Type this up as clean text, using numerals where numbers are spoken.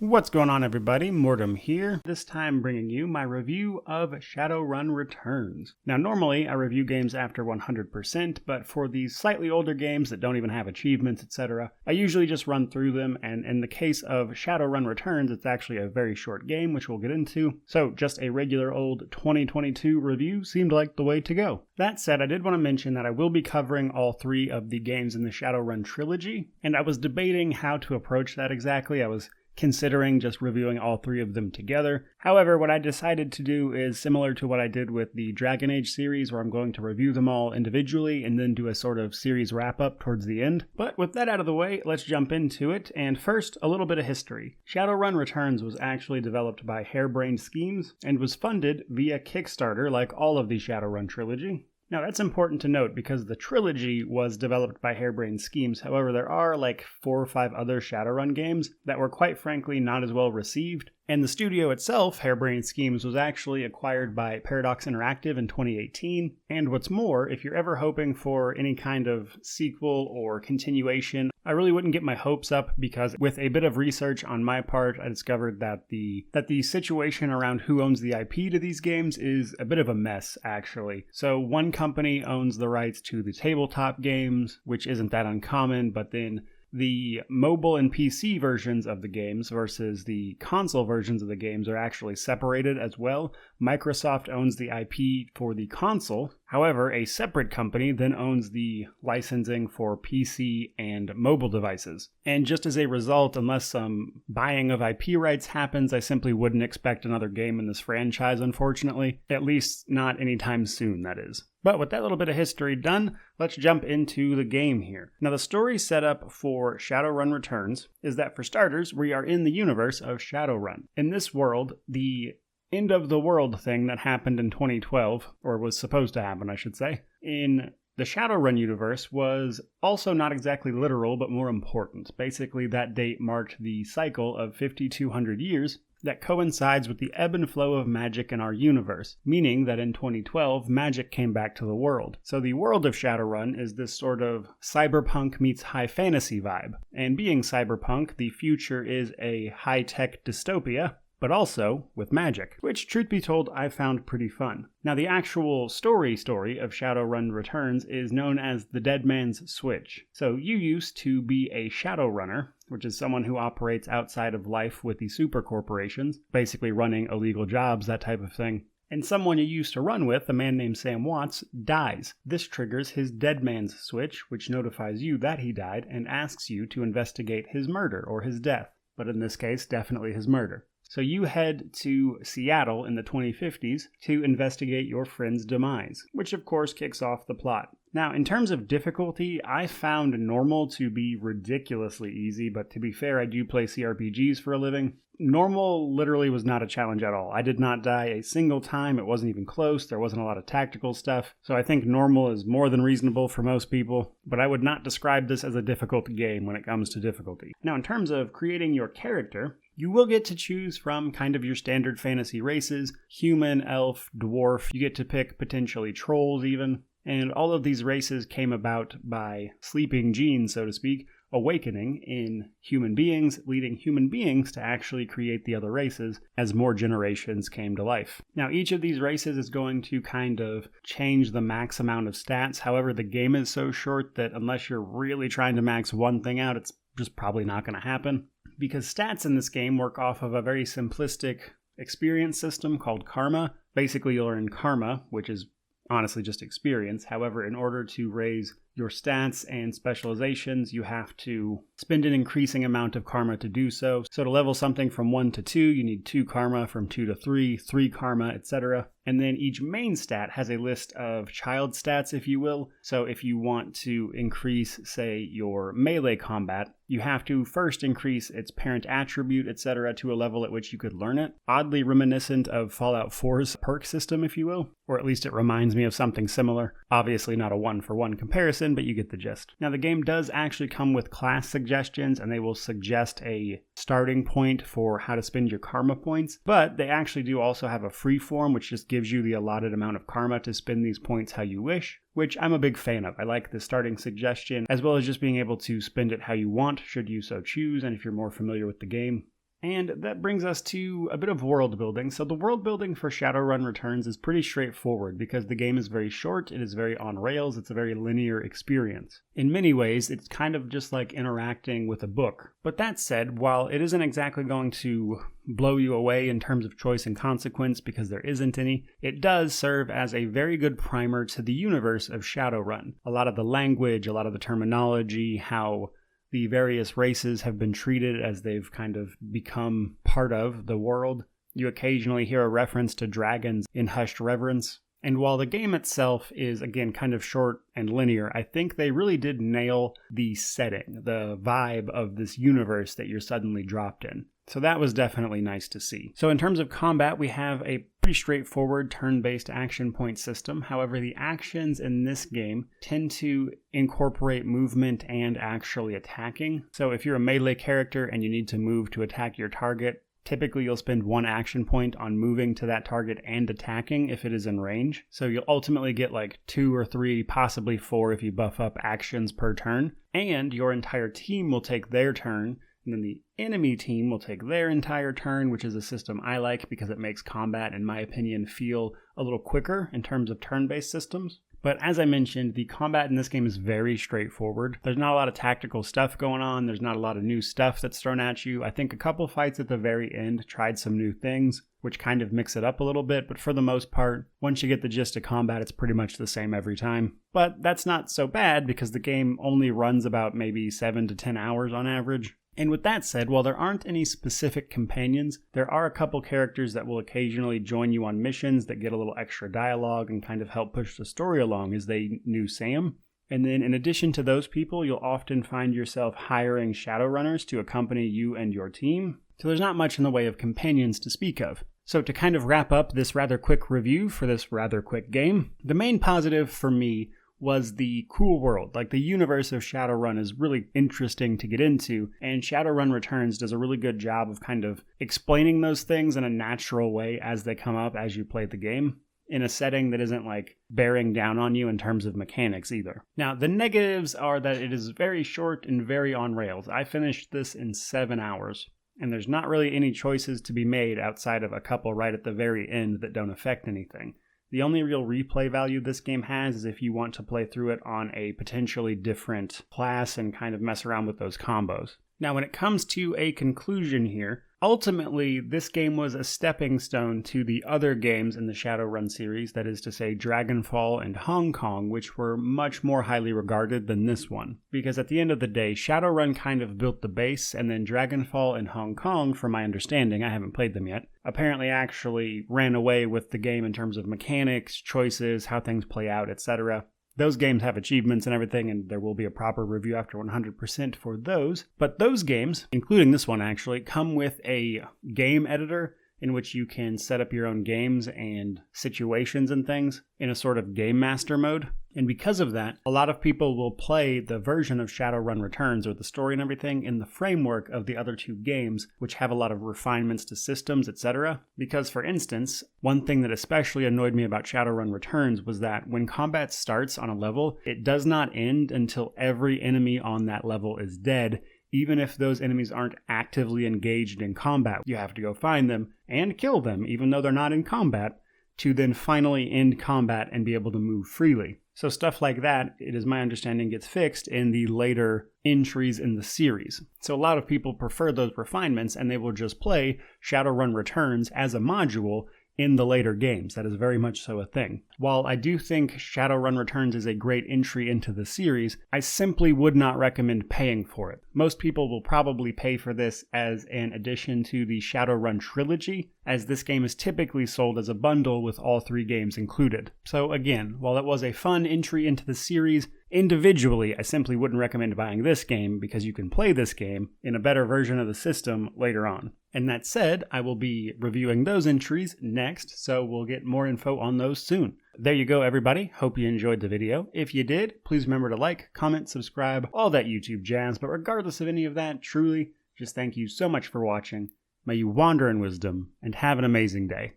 What's going on, everybody? Mortem here, this time bringing you my review of Shadowrun Returns. Now normally I review games after 100%, but for these slightly older games that don't even have achievements, etc., I usually just run through them, and in the case of Shadowrun Returns, it's actually a very short game, which we'll get into, so just a regular old 2022 review seemed like the way to go. That said, I did want to mention that I will be covering all three of the games in the Shadowrun trilogy, and I was debating how to approach that exactly. I was considering just reviewing all three of them together. However, what I decided to do is similar to what I did with the Dragon Age series, where I'm going to review them all individually and then do a sort of series wrap-up towards the end. But with that out of the way, let's jump into it. And first, a little bit of history. Shadowrun Returns was actually developed by Harebrained Schemes and was funded via Kickstarter like all of the Shadowrun trilogy. Now that's important to note because the trilogy was developed by Harebrained Schemes. However, there are like 4 or 5 other Shadowrun games that were quite frankly not as well received. And the studio itself, Harebrained Schemes, was actually acquired by Paradox Interactive in 2018. And what's more, if you're ever hoping for any kind of sequel or continuation, I really wouldn't get my hopes up because with a bit of research on my part, I discovered that the situation around who owns the IP to these games is a bit of a mess, actually. So one company owns the rights to the tabletop games, which isn't that uncommon, but then the mobile and PC versions of the games versus the console versions of the games are actually separated as well. Microsoft owns the IP for the console. However, a separate company then owns the licensing for PC and mobile devices. And just as a result, unless some buying of IP rights happens, I simply wouldn't expect another game in this franchise, unfortunately. At least not anytime soon, that is. But with that little bit of history done, let's jump into the game here. Now, the story setup for Shadowrun Returns is that, for starters, we are in the universe of Shadowrun. In this world, the end of the world thing that happened in 2012, or was supposed to happen, I should say, in the Shadowrun universe was also not exactly literal, but more important. Basically, that date marked the cycle of 5,200 years that coincides with the ebb and flow of magic in our universe, meaning that in 2012, magic came back to the world. So the world of Shadowrun is this sort of cyberpunk meets high fantasy vibe. And being cyberpunk, the future is a high-tech dystopia, but also with magic, which, truth be told, I found pretty fun. Now, the actual story of Shadowrun Returns is known as the Dead Man's Switch. So you used to be a Shadowrunner, which is someone who operates outside of life with the super corporations, basically running illegal jobs, that type of thing. And someone you used to run with, a man named Sam Watts, dies. This triggers his Dead Man's Switch, which notifies you that he died and asks you to investigate his murder or his death. But in this case, definitely his murder. So you head to Seattle in the 2050s to investigate your friend's demise, which of course kicks off the plot. Now, in terms of difficulty, I found normal to be ridiculously easy, but to be fair, I do play CRPGs for a living. Normal literally was not a challenge at all. I did not die a single time. It wasn't even close. There wasn't a lot of tactical stuff. So I think normal is more than reasonable for most people, but I would not describe this as a difficult game when it comes to difficulty. Now, in terms of creating your character, you will get to choose from kind of your standard fantasy races: human, elf, dwarf. You get to pick potentially trolls even. And all of these races came about by sleeping genes, so to speak, awakening in human beings, leading human beings to actually create the other races as more generations came to life. Now, each of these races is going to kind of change the max amount of stats. However, the game is so short that unless you're really trying to max one thing out, it's just probably not going to happen. Because stats in this game work off of a very simplistic experience system called karma. Basically, you'll earn karma, which is honestly just experience. However, in order to raise your stats and specializations, you have to spend an increasing amount of karma to do so. So to level something from 1 to 2, you need 2 karma, from 2 to 3, 3 karma, etc. And then each main stat has a list of child stats, if you will. So if you want to increase, say, your melee combat, you have to first increase its parent attribute, etc., to a level at which you could learn it. Oddly reminiscent of Fallout 4's perk system, if you will. Or at least it reminds me of something similar. Obviously not a one-for-one comparison, but you get the gist. Now, the game does actually come with class suggestions, and they will suggest a starting point for how to spend your karma points, but they actually do also have a free form, which just gives you the allotted amount of karma to spend these points how you wish, which I'm a big fan of. I like the starting suggestion, as well as just being able to spend it how you want, should you so choose, and if you're more familiar with the game. And that brings us to a bit of world building. So the world building for Shadowrun Returns is pretty straightforward because the game is very short, it is very on rails, it's a very linear experience. In many ways, it's kind of just like interacting with a book. But that said, while it isn't exactly going to blow you away in terms of choice and consequence because there isn't any, it does serve as a very good primer to the universe of Shadowrun. A lot of the language, a lot of the terminology, how the various races have been treated as they've kind of become part of the world. You occasionally hear a reference to dragons in hushed reverence. And while the game itself is, again, kind of short and linear, I think they really did nail the setting, the vibe of this universe that you're suddenly dropped in. So that was definitely nice to see. So in terms of combat, we have a pretty straightforward turn-based action point system. However, the actions in this game tend to incorporate movement and actually attacking. So if you're a melee character and you need to move to attack your target, typically you'll spend 1 action point on moving to that target and attacking if it is in range. So you'll ultimately get like 2 or 3, possibly 4 if you buff up actions per turn. And your entire team will take their turn. And then the enemy team will take their entire turn, which is a system I like because it makes combat, in my opinion, feel a little quicker in terms of turn-based systems. But as I mentioned, the combat in this game is very straightforward. There's not a lot of tactical stuff going on. There's not a lot of new stuff that's thrown at you. I think a couple fights at the very end tried some new things, which kind of mix it up a little bit. But for the most part, once you get the gist of combat, it's pretty much the same every time. But that's not so bad because the game only runs about maybe 7 to 10 hours on average. And with that said, while there aren't any specific companions, there are a couple characters that will occasionally join you on missions that get a little extra dialogue and kind of help push the story along as they knew Sam. And then in addition to those people, you'll often find yourself hiring Shadowrunners to accompany you and your team. So there's not much in the way of companions to speak of. So to kind of wrap up this rather quick review for this rather quick game, the main positive for me was the cool world. Like, the universe of Shadowrun is really interesting to get into, and Shadowrun Returns does a really good job of kind of explaining those things in a natural way as they come up as you play the game, in a setting that isn't like bearing down on you in terms of mechanics either. Now, the negatives are that it is very short and very on rails. I finished this in 7 hours, and there's not really any choices to be made outside of a couple right at the very end that don't affect anything. The only real replay value this game has is if you want to play through it on a potentially different class and kind of mess around with those combos. Now, when it comes to a conclusion here, ultimately, this game was a stepping stone to the other games in the Shadowrun series, that is to say Dragonfall and Hong Kong, which were much more highly regarded than this one. Because at the end of the day, Shadowrun kind of built the base, and then Dragonfall and Hong Kong, from my understanding, I haven't played them yet, apparently actually ran away with the game in terms of mechanics, choices, how things play out, etc. Those games have achievements and everything, and there will be a proper review after 100% for those. But those games, including this one actually, come with a game editor in which you can set up your own games and situations and things in a sort of game master mode. And because of that, a lot of people will play the version of Shadowrun Returns, or the story and everything, in the framework of the other 2 games, which have a lot of refinements to systems, etc. Because, for instance, one thing that especially annoyed me about Shadowrun Returns was that when combat starts on a level, it does not end until every enemy on that level is dead. Even if those enemies aren't actively engaged in combat, you have to go find them and kill them, even though they're not in combat, to then finally end combat and be able to move freely. So stuff like that, it is my understanding, gets fixed in the later entries in the series. So a lot of people prefer those refinements, and they will just play Shadowrun Returns as a module in the later games. That is very much so a thing. While I do think Shadowrun Returns is a great entry into the series, I simply would not recommend paying for it. Most people will probably pay for this as an addition to the Shadowrun trilogy, as this game is typically sold as a bundle with all 3 games included. So again, while it was a fun entry into the series, individually I simply wouldn't recommend buying this game because you can play this game in a better version of the system later on. And that said, I will be reviewing those entries next, so we'll get more info on those soon. There you go, everybody. Hope you enjoyed the video. If you did, please remember to like, comment, subscribe, all that YouTube jazz. But regardless of any of that, truly, just thank you so much for watching. May you wander in wisdom, and have an amazing day.